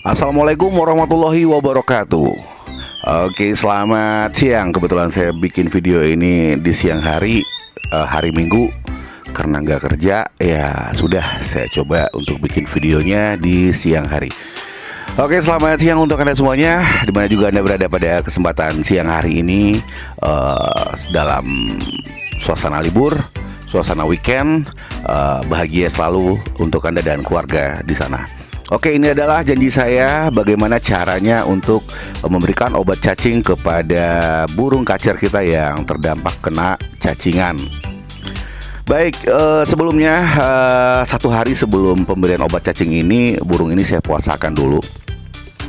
Assalamualaikum warahmatullahi wabarakatuh. Oke, selamat siang. Kebetulan saya bikin video ini di siang hari, hari Minggu. Karena nggak kerja, ya sudah saya coba untuk bikin videonya di siang hari. Oke, selamat siang untuk Anda semuanya, dimana juga Anda berada pada kesempatan siang hari ini, dalam suasana libur, suasana weekend, bahagia selalu untuk Anda dan keluarga di sana. Oke, ini adalah janji saya bagaimana caranya untuk memberikan obat cacing kepada burung kacer kita yang terdampak kena cacingan. Baik, sebelumnya satu hari sebelum pemberian obat cacing ini, burung ini saya puasakan dulu.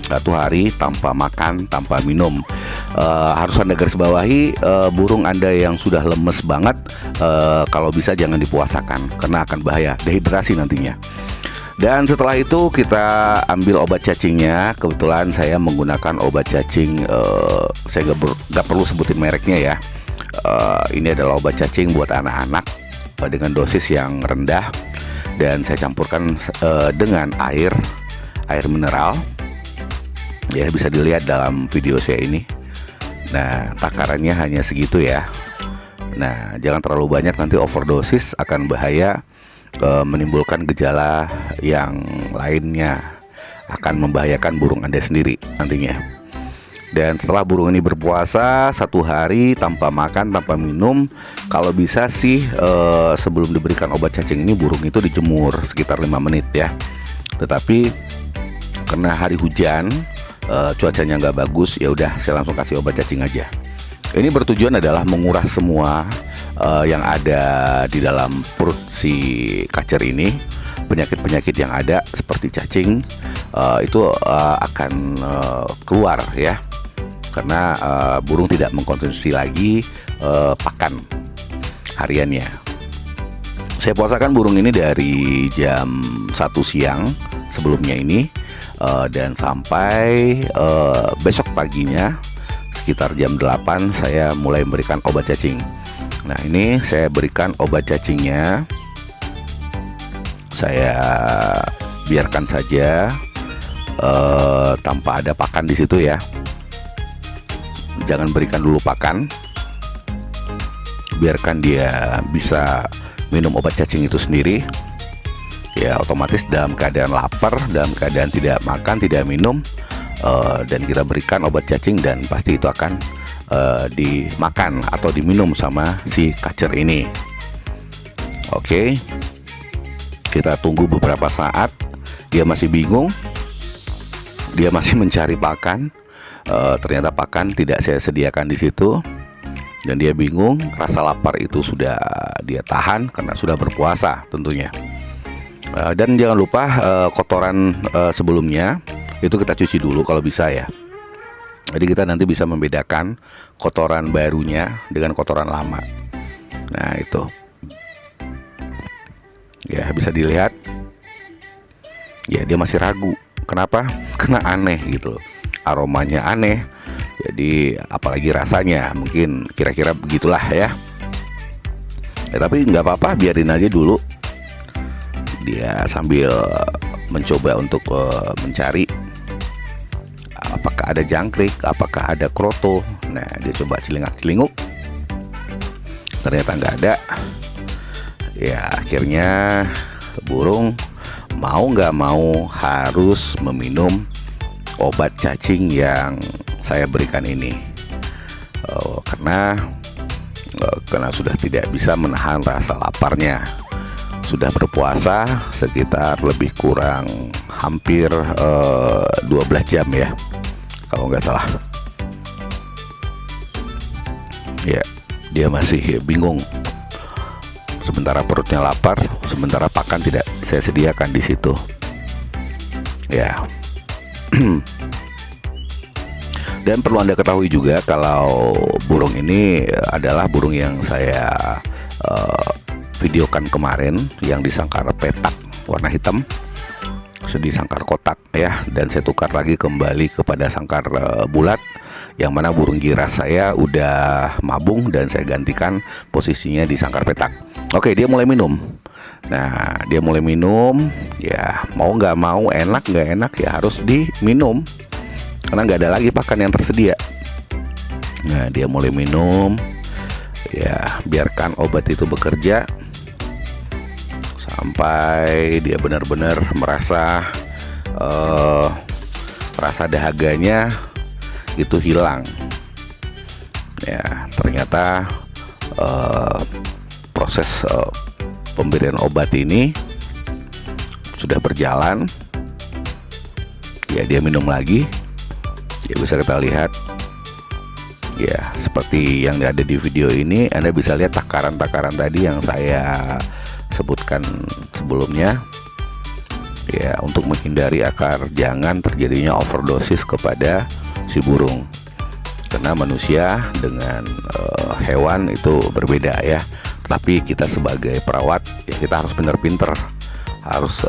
Satu hari tanpa makan, tanpa minum. Harus Anda garis bawahi, burung Anda yang sudah lemes banget, kalau bisa jangan dipuasakan karena akan bahaya dehidrasi nantinya. Dan setelah itu kita ambil obat cacingnya. Kebetulan saya menggunakan obat cacing, saya gak perlu sebutin mereknya ya. Ini adalah obat cacing buat anak-anak dengan dosis yang rendah. Dan saya campurkan dengan air mineral. Ya, bisa dilihat dalam video saya ini. Nah, takarannya hanya segitu ya. Nah, jangan terlalu banyak, nanti overdosis akan bahaya, menimbulkan gejala yang lainnya, akan membahayakan burung Anda sendiri nantinya. Dan setelah burung ini berpuasa satu hari tanpa makan, tanpa minum, kalau bisa sih sebelum diberikan obat cacing ini burung itu dijemur sekitar 5 menit ya. Tetapi karena hari hujan, cuacanya nggak bagus, ya udah saya langsung kasih obat cacing aja. Ini bertujuan adalah menguras semua yang ada di dalam perut si kacer ini, penyakit-penyakit yang ada seperti cacing, itu akan keluar ya, karena burung tidak mengkonsumsi lagi pakan hariannya. Saya puasakan burung ini dari jam 1 siang sebelumnya ini, dan sampai besok paginya sekitar jam 8 saya mulai memberikan obat cacing. Nah, ini saya berikan obat cacingnya, saya biarkan saja tanpa ada pakan di situ ya. Jangan berikan dulu pakan, biarkan dia bisa minum obat cacing itu sendiri. Ya, otomatis dalam keadaan lapar, dalam keadaan tidak makan, tidak minum, dan kita berikan obat cacing, dan pasti itu akan dimakan atau diminum sama si kacer ini. Oke, kita tunggu beberapa saat. Dia masih bingung, dia masih mencari pakan. Ternyata pakan tidak saya sediakan di situ, dan dia bingung. Rasa lapar itu sudah dia tahan karena sudah berpuasa tentunya. Dan jangan lupa kotoran sebelumnya itu kita cuci dulu kalau bisa ya. Jadi kita nanti bisa membedakan kotoran barunya dengan kotoran lama. Nah, itu ya, bisa dilihat ya, dia masih ragu. Kenapa? Karena aneh gitu, aromanya aneh. Jadi apalagi rasanya, mungkin kira-kira begitulah ya. Tapi nggak apa-apa, biarin aja dulu. Dia sambil mencoba untuk mencari apakah ada jangkrik, apakah ada kroto. Nah, dia coba celingak-celinguk, ternyata nggak ada. Ya, akhirnya burung mau nggak mau harus meminum obat cacing yang saya berikan ini, karena sudah tidak bisa menahan rasa laparnya. Sudah berpuasa sekitar lebih kurang hampir 12 jam ya, kalau nggak salah. Ya, dia masih bingung. Sementara perutnya lapar, sementara pakan tidak saya sediakan di situ. Ya. Dan perlu Anda ketahui juga kalau burung ini adalah burung yang saya videokan kemarin, yang disangkar petak warna hitam, di sangkar kotak ya, dan saya tukar lagi kembali kepada sangkar bulat, yang mana burung giras saya udah mabung dan saya gantikan posisinya di sangkar petak. Oke, dia mulai minum. Nah, dia mulai minum, ya mau nggak mau, enak nggak enak ya harus diminum karena nggak ada lagi pakan yang tersedia. Nah, dia mulai minum, ya biarkan obat itu bekerja sampai dia benar-benar merasa rasa dahaganya itu hilang. Ya, ternyata proses pemberian obat ini sudah berjalan. Ya, dia minum lagi. Ya, bisa kita lihat. Ya, seperti yang ada di video ini, Anda bisa lihat takaran-takaran tadi yang saya sebutkan sebelumnya. Ya, untuk menghindari agar jangan terjadinya overdosis kepada si burung. Karena manusia dengan hewan itu berbeda ya. Tapi kita sebagai perawat ya kita harus pinter-pinter, harus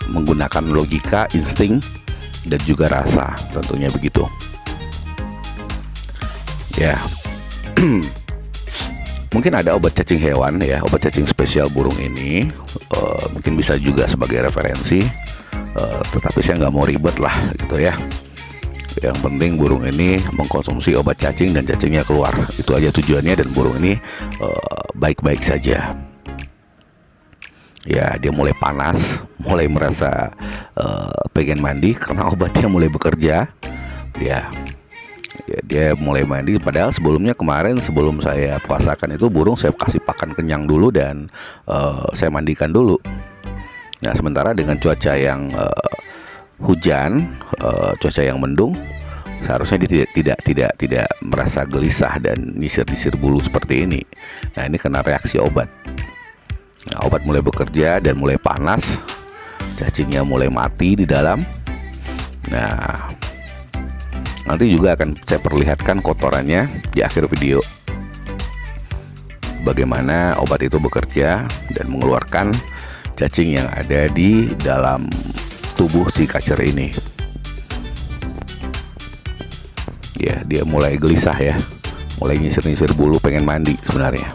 menggunakan logika, insting, dan juga rasa, tentunya begitu. Ya, mungkin ada obat cacing hewan ya, obat cacing spesial burung ini, mungkin bisa juga sebagai referensi, tetapi saya nggak mau ribet lah gitu ya. Yang penting burung ini mengkonsumsi obat cacing dan cacingnya keluar, itu aja tujuannya, dan burung ini baik-baik saja. Ya, dia mulai panas, mulai merasa pengen mandi karena obatnya mulai bekerja. Ya, dia mulai mandi. Padahal sebelumnya kemarin sebelum saya puasakan itu burung saya kasih pakan kenyang dulu dan saya mandikan dulu. Nah, sementara dengan cuaca yang hujan, cuaca yang mendung, seharusnya dia tidak merasa gelisah dan nyisir-nyisir bulu seperti ini. Nah, ini karena reaksi obat. Nah, obat mulai bekerja dan mulai panas, cacingnya mulai mati di dalam. Nah, nanti juga akan saya perlihatkan kotorannya di akhir video, bagaimana obat itu bekerja dan mengeluarkan cacing yang ada di dalam tubuh si kacer ini. Ya, dia mulai gelisah ya, mulai nyisir-nyisir bulu, pengen mandi sebenarnya.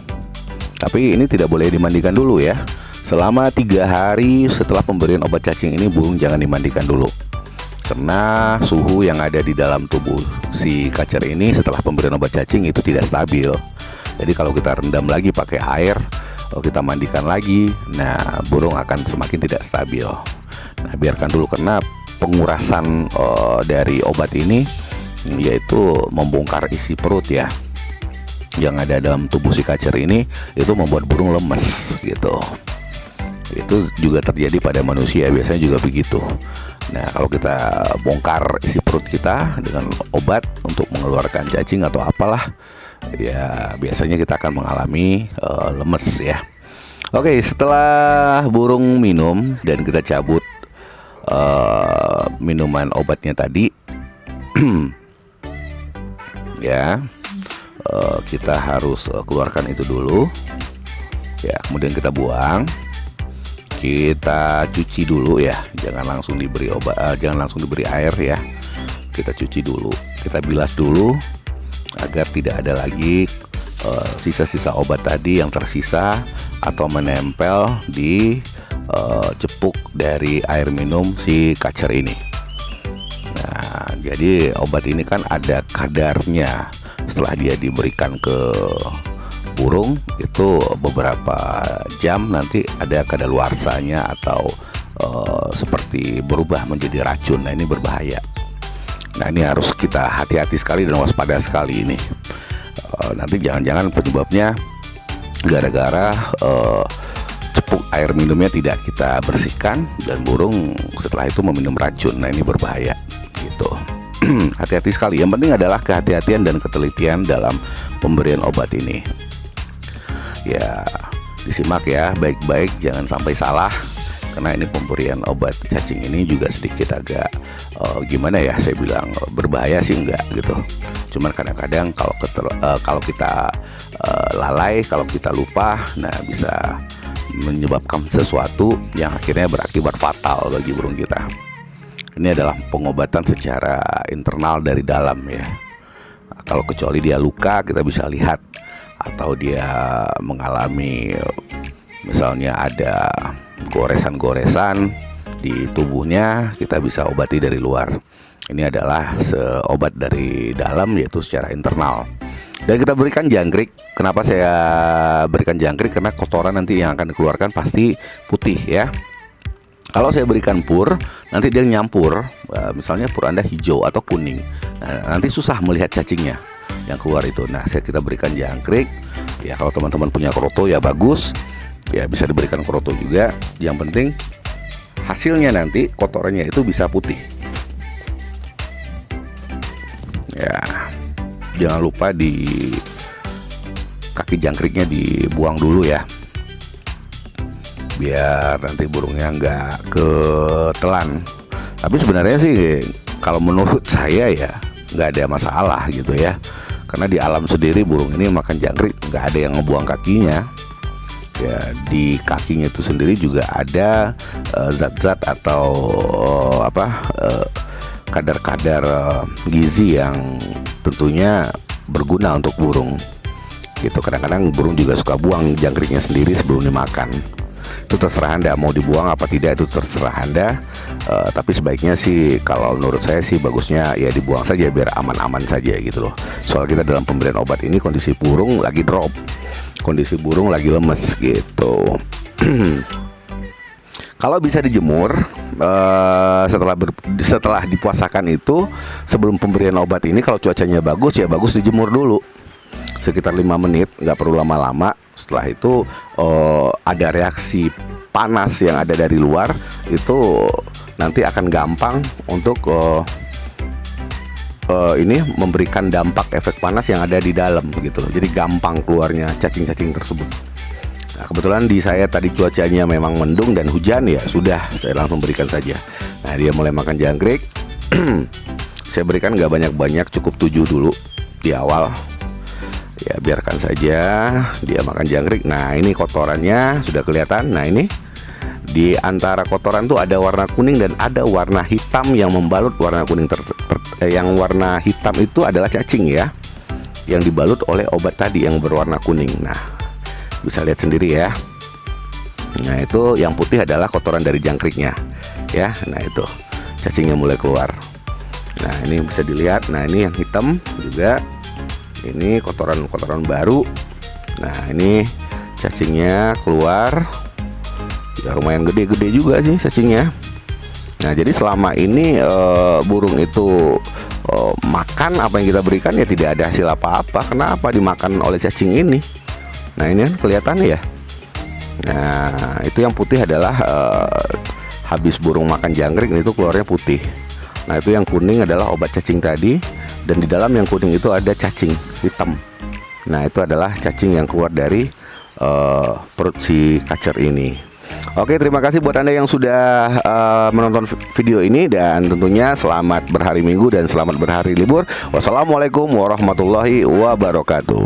Tapi ini tidak boleh dimandikan dulu ya. Selama 3 hari setelah pemberian obat cacing ini burung jangan dimandikan dulu, karena suhu yang ada di dalam tubuh si kacer ini setelah pemberian obat cacing itu tidak stabil. Jadi kalau kita rendam lagi pakai air, kita mandikan lagi, nah burung akan semakin tidak stabil. Nah, biarkan dulu, karena pengurasan dari obat ini yaitu membongkar isi perut ya yang ada dalam tubuh si kacer ini, itu membuat burung lemes gitu. Itu juga terjadi pada manusia, biasanya juga begitu. Nah, kalau kita bongkar isi perut kita dengan obat untuk mengeluarkan cacing atau apalah, ya biasanya kita akan mengalami lemes ya. Oke, setelah burung minum dan kita cabut minuman obatnya tadi, ya kita harus keluarkan itu dulu ya, kemudian kita buang, kita cuci dulu ya, jangan langsung diberi obat, jangan langsung diberi air ya, kita cuci dulu, kita bilas dulu agar tidak ada lagi sisa-sisa obat tadi yang tersisa atau menempel di cepuk dari air minum si kacer ini. Nah, jadi obat ini kan ada kadarnya. Setelah dia diberikan ke burung itu beberapa jam nanti ada kadaluarsanya atau seperti berubah menjadi racun. Nah, ini berbahaya. Nah, ini harus kita hati-hati sekali dan waspada sekali ini. Nanti jangan-jangan penyebabnya gara-gara cepuk air minumnya tidak kita bersihkan dan burung setelah itu meminum racun. Nah, ini berbahaya gitu. Hati-hati sekali. Yang penting adalah kehati-hatian dan ketelitian dalam pemberian obat ini. Ya, disimak ya baik-baik, jangan sampai salah, karena ini pemberian obat cacing ini juga sedikit agak gimana ya, saya bilang berbahaya sih enggak gitu. Cuman kadang-kadang kalau kita lalai, kalau kita lupa, nah bisa menyebabkan sesuatu yang akhirnya berakibat fatal bagi burung kita. Ini adalah pengobatan secara internal dari dalam ya. Kalau kecuali dia luka, kita bisa lihat, atau dia mengalami misalnya ada goresan-goresan di tubuhnya, kita bisa obati dari luar. Ini adalah obat dari dalam, yaitu secara internal. Dan kita berikan jangkrik. Kenapa saya berikan jangkrik? Karena kotoran nanti yang akan dikeluarkan pasti putih ya. Kalau saya berikan pur, nanti dia nyampur. Misalnya pur Anda hijau atau kuning, nah, nanti susah melihat cacingnya yang keluar itu. Nah, kita berikan jangkrik. Ya, kalau teman-teman punya kroto ya bagus. Ya, bisa diberikan kroto juga. Yang penting hasilnya nanti kotorannya itu bisa putih. Ya, jangan lupa di kaki jangkriknya dibuang dulu ya, biar nanti burungnya nggak ketelan. Tapi sebenarnya sih kalau menurut saya ya nggak ada masalah gitu ya, karena di alam sendiri burung ini makan jangkrik nggak ada yang ngebuang kakinya. Ya, di kakinya itu sendiri juga ada zat-zat atau kadar-kadar gizi yang tentunya berguna untuk burung gitu. Kadang-kadang burung juga suka buang jangkriknya sendiri sebelum dimakan. Itu terserah Anda mau dibuang apa tidak, itu terserah Anda. Tapi sebaiknya sih kalau menurut saya sih bagusnya ya dibuang saja biar aman-aman saja gitu loh. Soal kita dalam pemberian obat ini kondisi burung lagi drop, kondisi burung lagi lemes gitu. Kalau bisa dijemur setelah dipuasakan itu, sebelum pemberian obat ini, kalau cuacanya bagus ya bagus dijemur dulu sekitar 5 menit, nggak perlu lama-lama. Setelah itu ada reaksi panas yang ada dari luar, itu nanti akan gampang untuk ini memberikan dampak efek panas yang ada di dalam gitu. Jadi gampang keluarnya cacing-cacing tersebut. Nah, kebetulan di saya tadi cuacanya memang mendung dan hujan, ya sudah saya langsung berikan saja. Nah, dia mulai makan jangkrik. Saya berikan nggak banyak-banyak, cukup 7 dulu di awal. Ya, biarkan saja dia makan jangkrik. Nah, ini kotorannya sudah kelihatan. Nah, ini di antara kotoran tuh ada warna kuning dan ada warna hitam yang membalut warna kuning. Yang warna hitam itu adalah cacing ya, yang dibalut oleh obat tadi yang berwarna kuning. Nah, bisa lihat sendiri ya. Nah, itu yang putih adalah kotoran dari jangkriknya ya. Nah, itu cacingnya mulai keluar. Nah, ini bisa dilihat. Nah, ini yang hitam juga. Ini kotoran-kotoran baru. Nah, ini cacingnya keluar. Ya, lumayan gede-gede juga sih cacingnya. Nah, jadi selama ini burung itu makan apa yang kita berikan ya tidak ada hasil apa-apa. Kenapa dimakan oleh cacing ini? Nah, ini kan kelihatan ya. Nah, itu yang putih adalah habis burung makan jangkrik itu keluarnya putih. Nah, itu yang kuning adalah obat cacing tadi, dan di dalam yang kuning itu ada cacing hitam. Nah, itu adalah cacing yang keluar dari perut si kacer ini. Oke, terima kasih buat Anda yang sudah menonton video ini, dan tentunya selamat berhari Minggu dan selamat berhari libur. Wassalamualaikum warahmatullahi wabarakatuh.